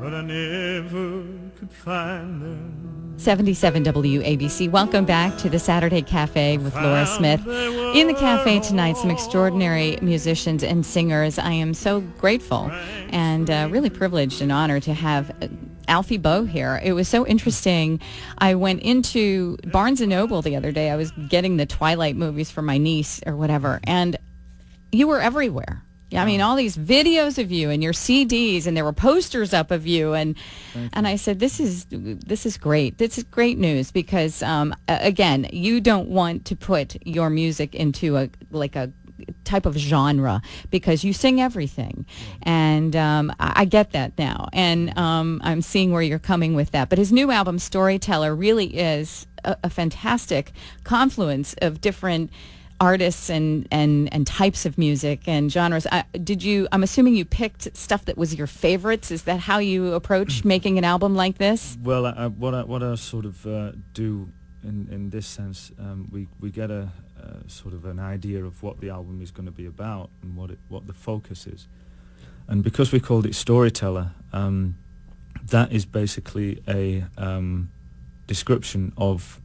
but I never could find them. 77 WABC. Welcome back to the Saturday Cafe with Laura Smith. In the cafe tonight, some extraordinary musicians and singers. I am so grateful and really privileged and honored to have Alfie Boe here. It was so interesting. I went into Barnes & Noble the other day. I was getting the Twilight movies for my niece or whatever, and you were everywhere. I mean, all these videos of you and your CDs, and there were posters up of you, and I said, this is great. This is great news because, again, you don't want to put your music into a type of genre because you sing everything, and I get that now, and I'm seeing where you're coming with that. But his new album, Storyteller, really is a fantastic confluence of different artists and types of music and genres. I'm assuming you picked stuff that was your favorites. Is that how you approach making an album like this? Well, what I sort of do in this sense, we get a sort of an idea of what the album is going to be about and what the focus is. And because we called it Storyteller, that is basically a description of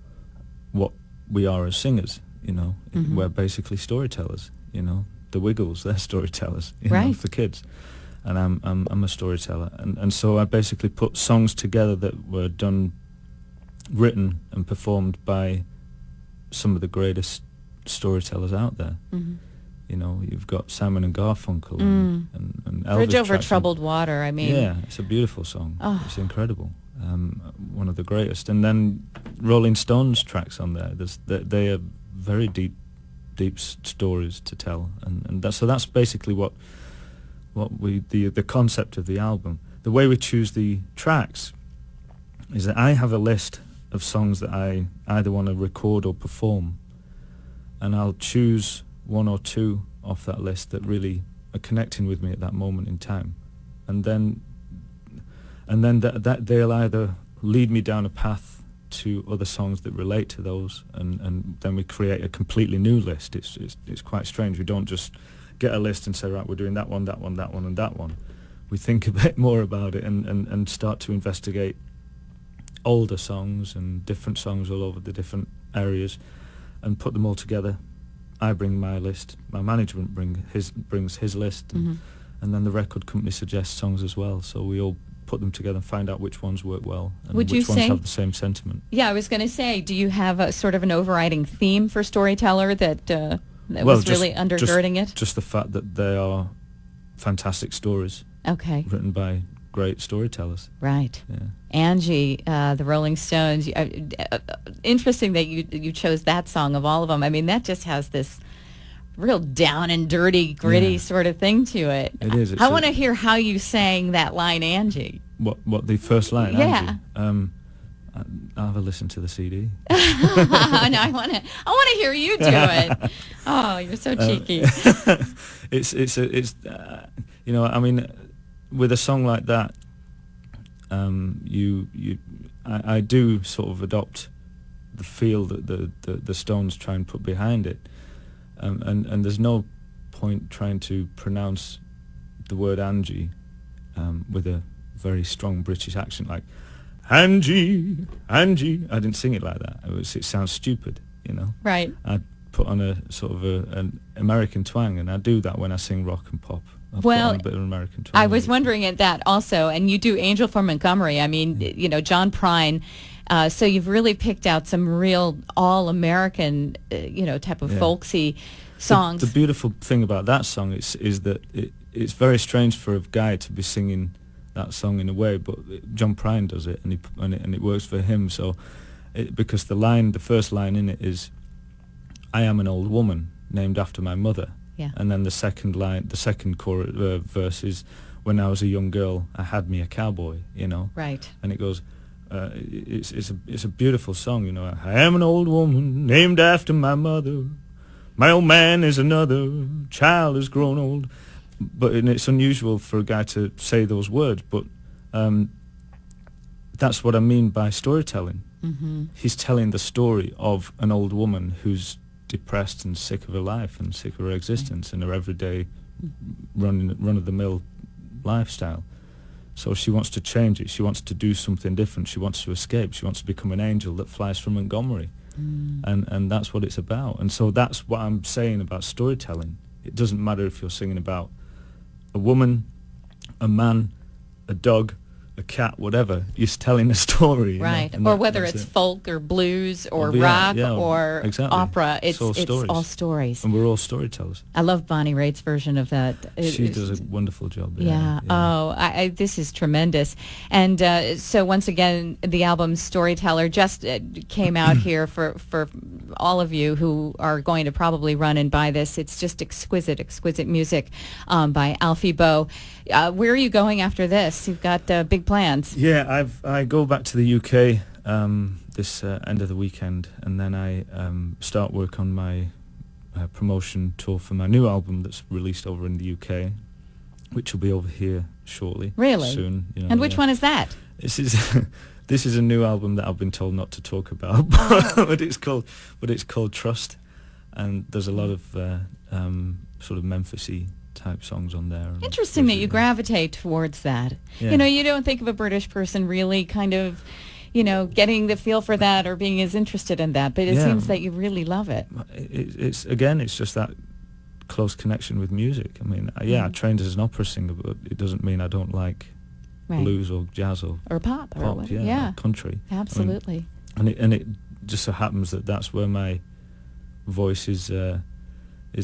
what we are as singers. You know, we're basically storytellers. You know, the Wiggles, they're storytellers. You know, for kids, and I'm a storyteller, and so I basically put songs together that were written and performed by some of the greatest storytellers out there. You know, you've got Simon and Garfunkel and Elvis. Bridge Over Troubled Water. I mean, yeah, it's a beautiful song. Oh. It's incredible. One of the greatest. And then Rolling Stones tracks on there. They are very deep stories to tell, and that's basically what the concept of the album. The way we choose the tracks is that I have a list of songs that I either want to record or perform, and I'll choose one or two off that list that really are connecting with me at that moment in time, and then that they'll either lead me down a path to other songs that relate to those, and then we create a completely new list. It's quite strange. We don't just get a list and say, right, we're doing that one, that one, that one, and that one. We think a bit more about it and start to investigate older songs and different songs all over the different areas and put them all together. I bring my list, my management brings his list, and then the record company suggests songs as well, so we all put them together and find out which ones work well and which ones have the same sentiment. Yeah, I was going to say, do you have a sort of an overriding theme for Storyteller that was really undergirding it? Just the fact that they are fantastic stories. Okay. Written by great storytellers. Right. Yeah. Angie, the Rolling Stones. Interesting that you chose that song of all of them. I mean, that just has this real down and dirty, gritty sort of thing to it. It is. I want to hear how you sang that line, Angie. What the first line? Yeah. Angie? I'll have a listen to the CD. No, I want to hear you do it. Oh, you're so cheeky. It's you know, I mean, with a song like that, I do sort of adopt the feel that the Stones try and put behind it. And there's no point trying to pronounce the word Angie with a very strong British accent, like Angie, Angie. I didn't sing it like that. It sounds stupid, you know. Right. I put on a sort of an American twang, and I do that when I sing rock and pop. I put on a bit of an American twang. I was wondering at that also, and you do Angel from Montgomery. I mean, you know, John Prine. So you've really picked out some real all-American, type of folksy songs. The beautiful thing about that song is that it's very strange for a guy to be singing that song in a way, but John Prine does it, and it works for him. So, because the first line in it is, "I am an old woman named after my mother," and then the second verse is, "When I was a young girl, I had me a cowboy," you know. Right. And it goes. It's a beautiful song, you know. I am an old woman named after my mother. My old man is another. Child has grown old. And it's unusual for a guy to say those words, but that's what I mean by storytelling. Mm-hmm. He's telling the story of an old woman who's depressed and sick of her life and sick of her existence and her everyday run-of-the-mill lifestyle. So she wants to change it. She wants to do something different. She wants to escape. She wants to become an angel that flies from Montgomery. And that's what it's about. And so that's what I'm saying about storytelling. It doesn't matter if you're singing about a woman, a man, a dog, a cat, whatever. You're telling a story. Right. You know? Or whether it's folk or blues or yeah, rock or exactly. opera. It's all stories. stories. And we're all storytellers. I love Bonnie Raitt's version of that. She does a wonderful job. Yeah. Oh, this is tremendous. And so once again, the album Storyteller just came out here for all of you who are going to probably run and buy this. It's just exquisite music by Alfie Boe. Where are you going after this? You've got big plans. Yeah, I go back to the UK this end of the weekend, and then I start work on my promotion tour for my new album that's released over in the UK, which will be over here shortly. Really? Soon. You know, and which one is that? This is a new album that I've been told not to talk about, but it's called Trust, and there's a lot of sort of Memphis-y type songs on there. Interesting that you gravitate towards that. Yeah. You know, you don't think of a British person really kind of, getting the feel for that or being as interested in that, but it seems that you really love it. It's just that close connection with music. I mean, I trained as an opera singer, but it doesn't mean I don't like blues or jazz or pop or what, or country. Absolutely. I mean, and it just so happens that that's where my voice is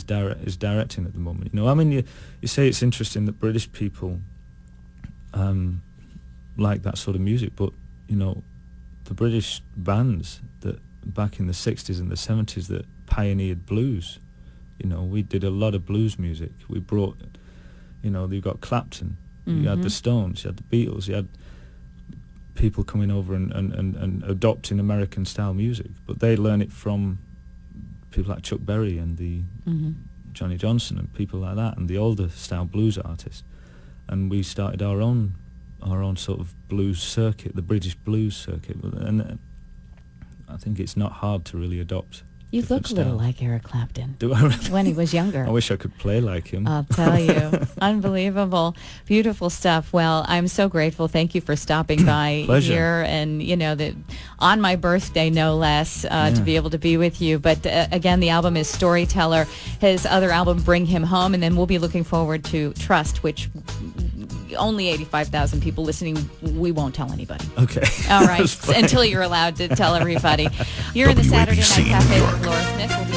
directing at the moment. You know, I mean, you say it's interesting that British people like that sort of music, but the British bands that back in the 60s and the 70s that pioneered blues, we did a lot of blues music. We brought, you've got Clapton, you had the Stones, you had the Beatles, you had people coming over and adopting American style music, but they learn it from people like Chuck Berry and the Johnny Johnson and people like that, and the older style blues artists. And we started our own sort of blues circuit, the British blues circuit. And I think it's not hard to really adopt. You look a little like Eric Clapton. Do I really? When he was younger. I wish I could play like him. I'll tell you. Unbelievable. Beautiful stuff. Well, I'm so grateful. Thank you for stopping by here and, that on my birthday, no less, to be able to be with you. But again, the album is Storyteller. His other album, Bring Him Home. And then we'll be looking forward to Trust, which only 85,000 people listening. We won't tell anybody. Okay. All right. Until you're allowed to tell everybody. You're in the Saturday Night Cafe with Laura Smith. We'll be